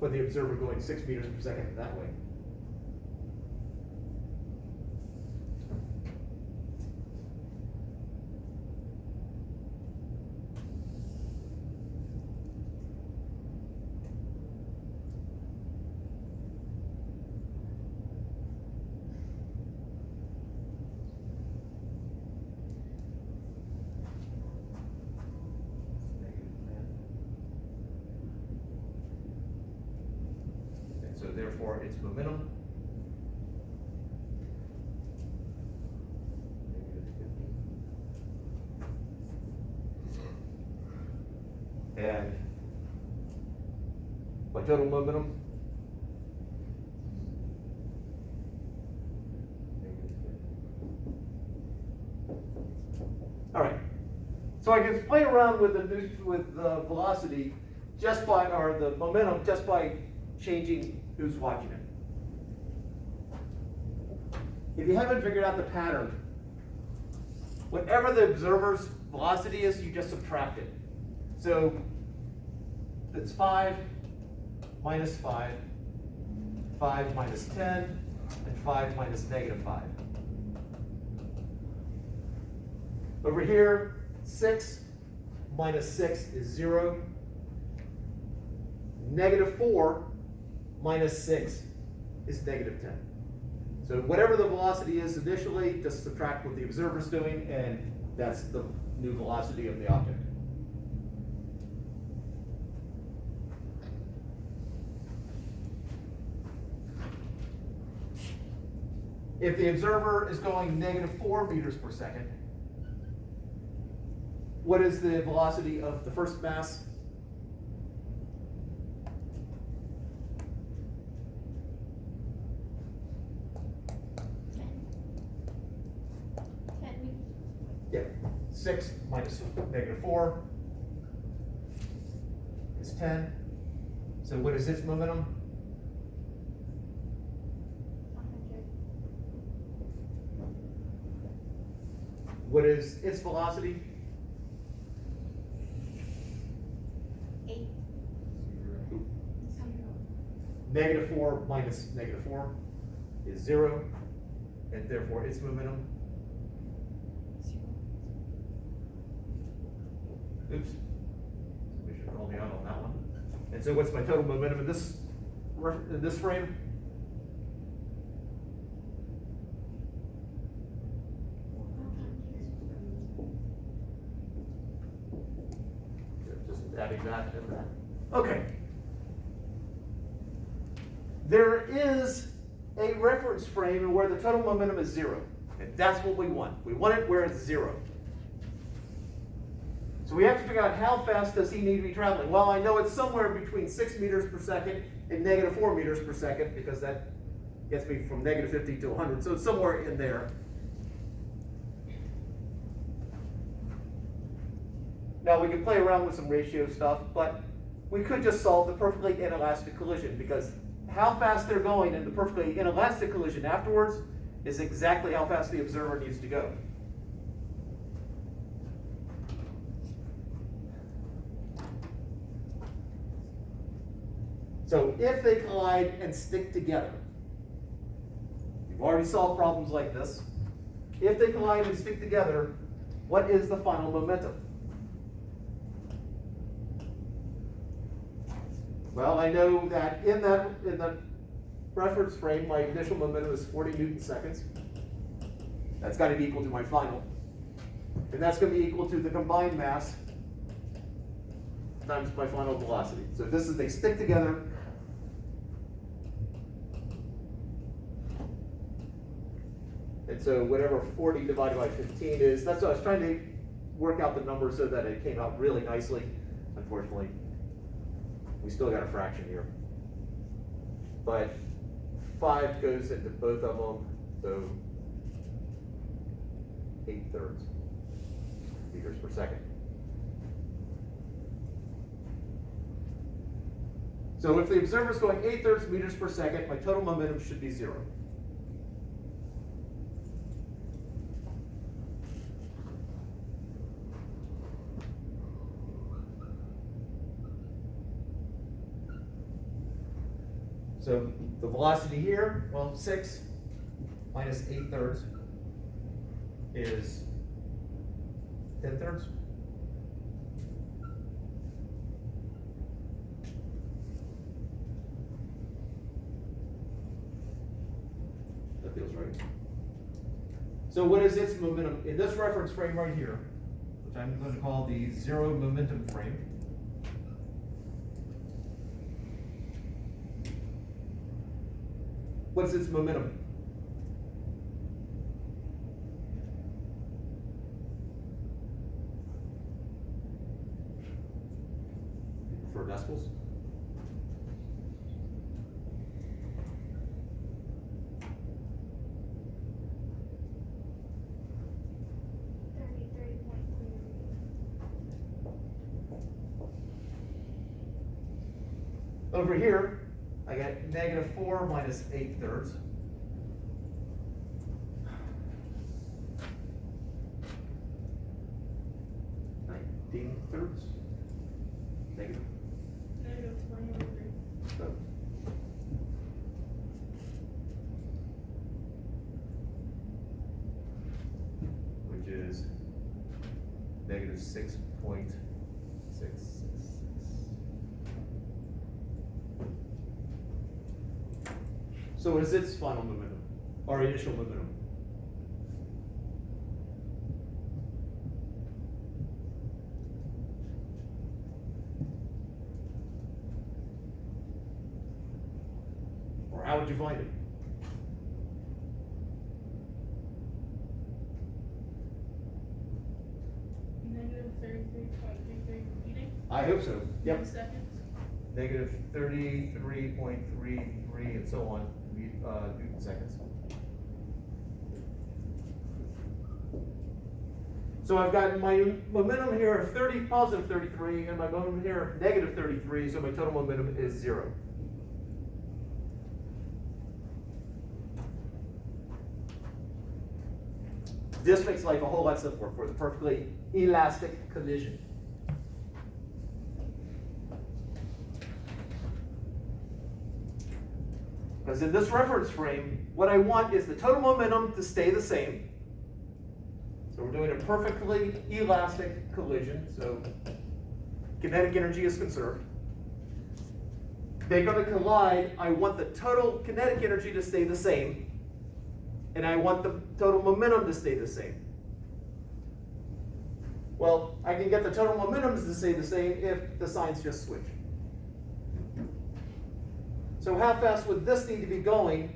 for the observer going 6 meters per second that way. So therefore, its momentum and my total momentum all right. So I can play around with the velocity just by, or the momentum just by changing who's watching it. If you haven't figured out the pattern, whatever the observer's velocity is, you just subtract it. So it's 5 minus 5, 5 minus 10, and 5 minus negative 5. Over here, 6 minus 6 is 0. Negative 4 minus 6 is negative 10. So whatever the velocity is initially, just subtract what the observer's doing, and that's the new velocity of the object. If the observer is going negative 4 meters per second, what is the velocity of the first mass? Yeah, 6 minus negative 4 is 10. So what is its momentum? 100. What is its velocity? 8. Negative 4 minus negative 4 is 0, and therefore its momentum. Oops. Somebody should call me out on that one. And so what's my total momentum in this frame? Just adding that and that. Okay. There is a reference frame where the total momentum is 0. And that's what we want. We want it where it's 0. So we have to figure out how fast does he need to be traveling. Well, I know it's somewhere between 6 meters per second and negative 4 meters per second, because that gets me from negative 50 to 100. So it's somewhere in there. Now we can play around with some ratio stuff, but we could just solve the perfectly inelastic collision, because how fast they're going in the perfectly inelastic collision afterwards is exactly how fast the observer needs to go. So if they collide and stick together, you've already solved problems like this. If they collide and stick together, what is the final momentum? Well, I know that in the reference frame, my initial momentum is 40 Newton seconds. That's got to be equal to my final. And that's going to be equal to the combined mass times my final velocity. So this is, they stick together. And so whatever 40 divided by 15 is, that's what I was trying to work out the number so that it came out really nicely. Unfortunately, we still got a fraction here. But 5 goes into both of them, so 8/3 meters per second. So if the observer is going 8/3 meters per second, my total momentum should be 0. So the velocity here, well, 6 minus 8/3 is 10/3. That feels right. So what is its momentum in this reference frame right here, which I'm going to call the zero momentum frame? What's its momentum? For decibels? Over here, I got -4 minus 8/3. (19/3) negative. -20/3. So. Which is -6.666. So what is its final momentum, or initial momentum? Or how would you find it? -33.33 repeating. I hope so. Yep. 1 second. -33.33 and so on, Newton seconds. So I've got my momentum here of positive 33, and my momentum here of negative 33, so my total momentum is 0. This makes life a whole lot simpler for the perfectly elastic collision. Because in this reference frame, what I want is the total momentum to stay the same. So we're doing a perfectly elastic collision, so kinetic energy is conserved. They're going to collide. I want the total kinetic energy to stay the same, and I want the total momentum to stay the same. Well, I can get the total momentum to stay the same if the signs just switch. So how fast would this need to be going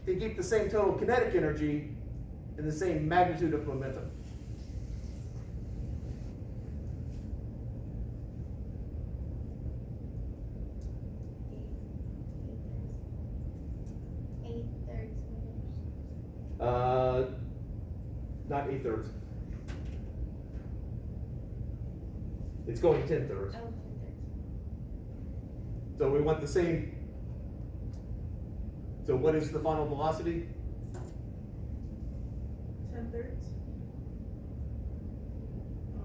to keep the same total kinetic energy and the same magnitude of momentum? Not 8/3. It's going 10/3. Oh, 10/3. So we want the same. So what is the final velocity? 10/3.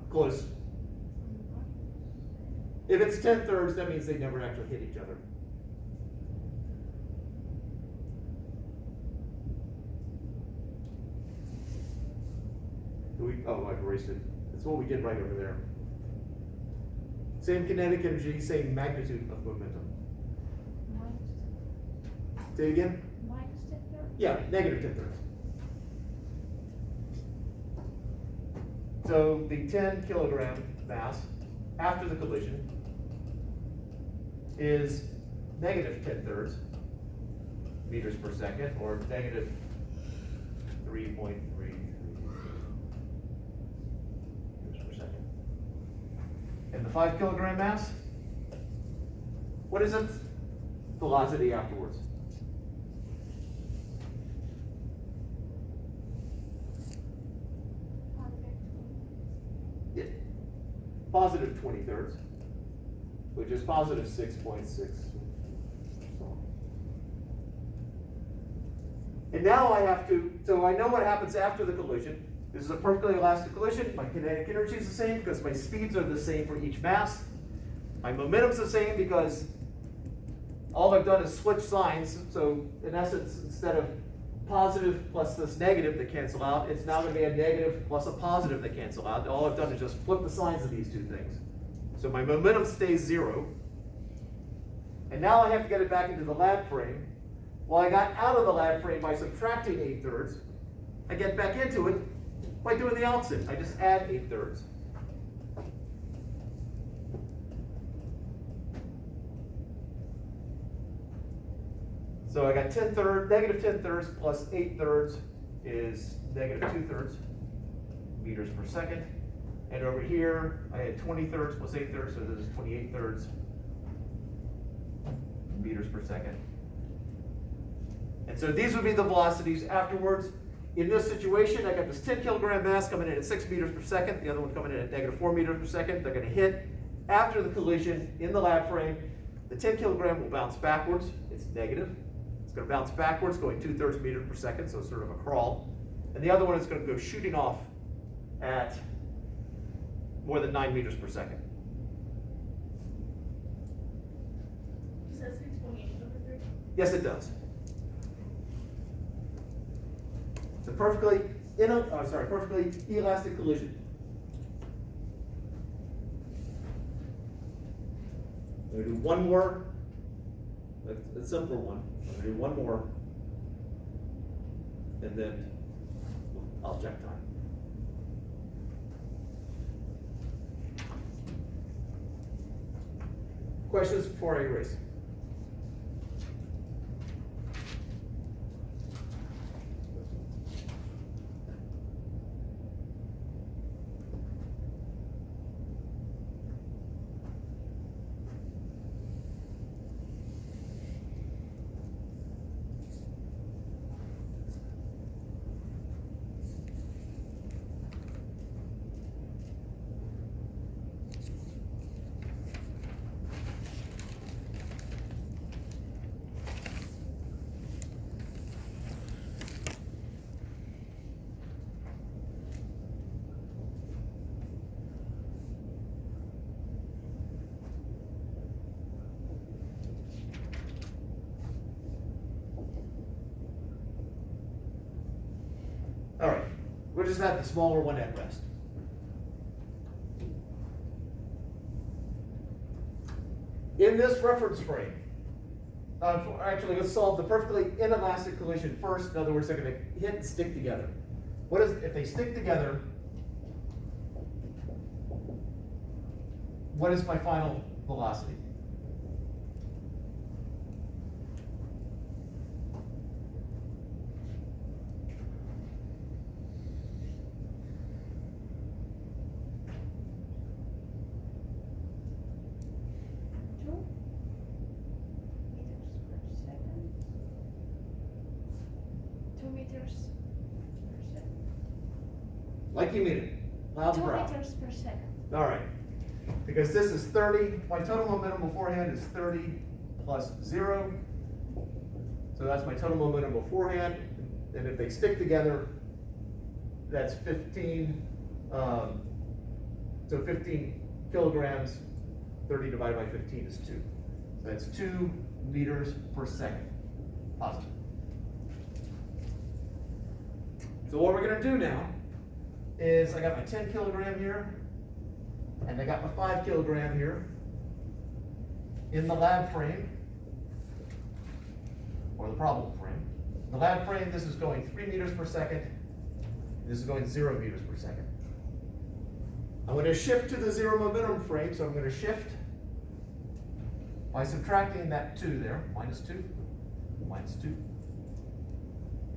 Close. If it's 10/3, that means they never actually hit each other. I've erased it. That's what we did right over there. Same kinetic energy, same magnitude of momentum. Say again? -10/3. Yeah, negative 10/3. So the 10 kilogram mass after the collision is negative 10/3 meters per second, or negative 3.33 meters per second. And the 5 kilogram mass, what is its velocity afterwards? Yeah. Positive 20/3, which is positive 6.6. And now I have to, so I know what happens after the collision. This is a perfectly elastic collision. My kinetic energy is the same because my speeds are the same for each mass. My momentum's the same because all I've done is switch signs, so in essence, instead of positive plus this negative that cancel out, it's now gonna be a negative plus a positive that cancel out. All I've done is just flip the signs of these two things. So my momentum stays 0. And now I have to get it back into the lab frame. Well, I got out of the lab frame by subtracting 8/3. I get back into it by doing the opposite. I just add 8/3. So I got negative 10/3 plus 8/3 is negative 2/3 meters per second. And over here, I had 20/3 plus 8/3, so this is 28/3 meters per second. And so these would be the velocities afterwards. In this situation, I got this 10 kilogram mass coming in at 6 meters per second, the other one coming in at negative 4 meters per second. They're gonna hit after the collision in the lab frame. The 10 kilogram will bounce backwards, it's negative. It's gonna bounce backwards, going 2/3 meters per second, so it's sort of a crawl. And the other one is gonna go shooting off at more than 9 meters per second. Does that say 28/3? Yes, it does. It's a perfectly elastic collision. I'm gonna do one more, a simpler one. I'm gonna do one more, and then I'll check time. Questions before I erase? All right, we'll just have the smaller one at rest. In this reference frame, actually, let's solve the perfectly inelastic collision first. In other words, they're going to hit and stick together. What is, if they stick together, what is my final velocity? Like you mean it, loud and 2 proud. meters per second. All right, because this is 30, my total momentum beforehand is 30 plus 0. So that's my total momentum beforehand. And if they stick together, that's 15, so 15 kilograms, 30 divided by 15 is 2. So that's 2 meters per second, positive. So what we're gonna do now is I got my 10 kilogram here, and I got my 5 kilogram here in the lab frame, or the probable frame. In the lab frame, this is going 3 meters per second. This is going 0 meters per second. I'm going to shift to the 0 momentum frame, so I'm going to shift by subtracting that 2 there, minus 2, minus 2.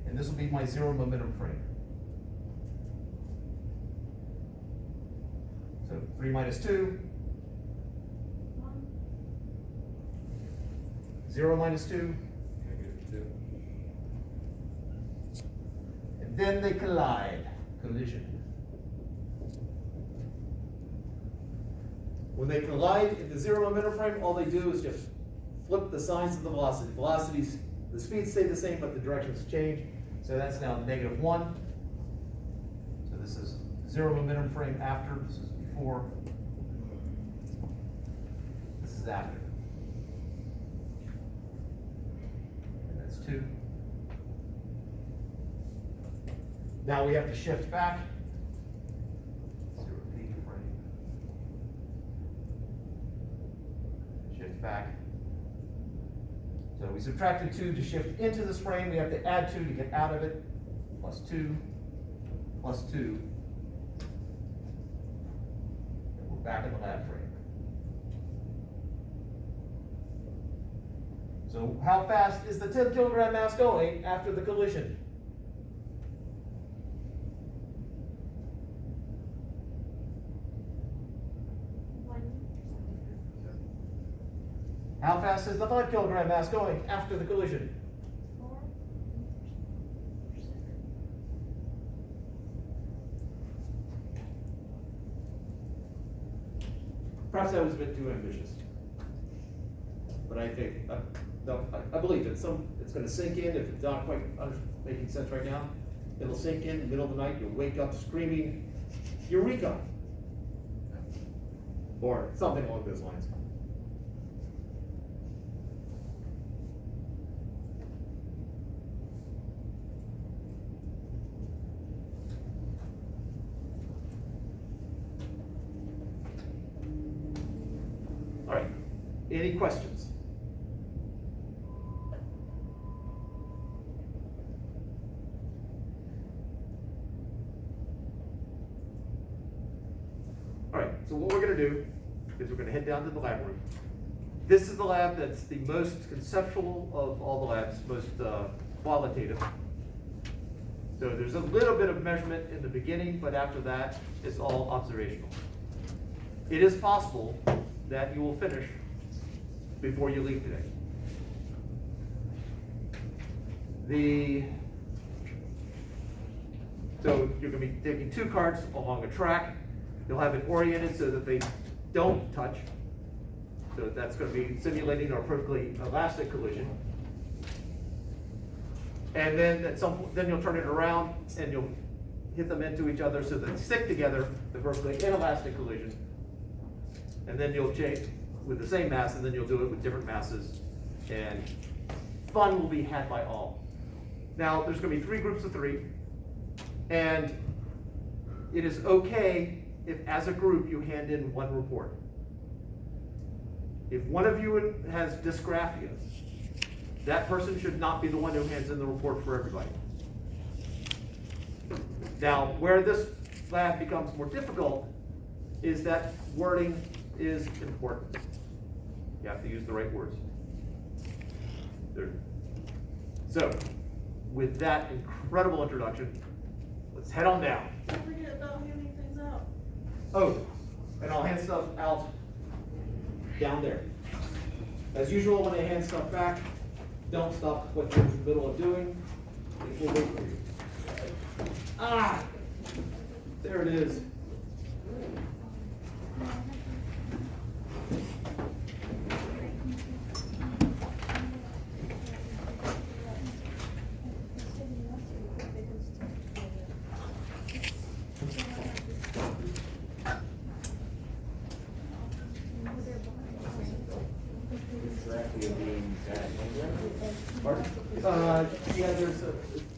And this will be my 0 momentum frame. So 3 minus 2, 0 minus 2, and then they collide, collision. When they collide in the 0 momentum frame, all they do is just flip the signs of the velocity. Velocities, the speeds stay the same, but the directions change. So that's now -1. So this is 0 momentum frame after, this is before, this is after. 2. Now we have to shift back. Let's do a repeat frame. Shift back. So we subtracted 2 to shift into this frame. We have to add 2 to get out of it. Plus 2, plus 2. And we're back in the lab frame. So how fast is the 10 kilogram mass going after the collision? How fast is the 5 kilogram mass going after the collision? 4. Perhaps I was a bit too ambitious. But I think, no, I believe it's going to sink in. If it's not quite making sense right now, it'll sink in the middle of the night. You'll wake up screaming, "Eureka!" Or something along those lines. All right, any questions? All right, so what we're gonna do is we're gonna head down to the lab room. This is the lab that's the most conceptual of all the labs, most qualitative. So there's a little bit of measurement in the beginning, but after that, it's all observational. It is possible that you will finish before you leave today. So you're gonna be taking 2 carts along a track. You'll have it oriented so that they don't touch. So that's gonna be simulating a perfectly elastic collision. And then then you'll turn it around and you'll hit them into each other so they stick together, the perfectly inelastic collision. And then you'll change with the same mass, and then you'll do it with different masses, and fun will be had by all. Now, there's gonna be 3 groups of 3, and it is okay if, as a group, you hand in 1 report. If one of you has dysgraphia, that person should not be the one who hands in the report for everybody. Now, where this lab becomes more difficult is that wording is important. You have to use the right words. So, with that incredible introduction, let's head on down. Don't forget about handing things out. Oh, and I'll hand stuff out down there. As usual, when I hand stuff back, don't stop what you're in the middle of doing. It will wait for you. Ah! There it is. Yeah,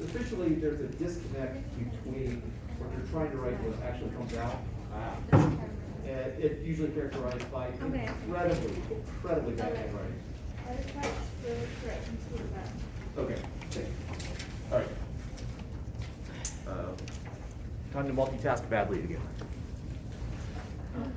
officially there's a disconnect between what you're trying to write and what actually comes out. And it's usually characterized by incredibly bad handwriting. I just typed the correct and see that. Okay, thank you. All right. Time to multitask badly again. Okay.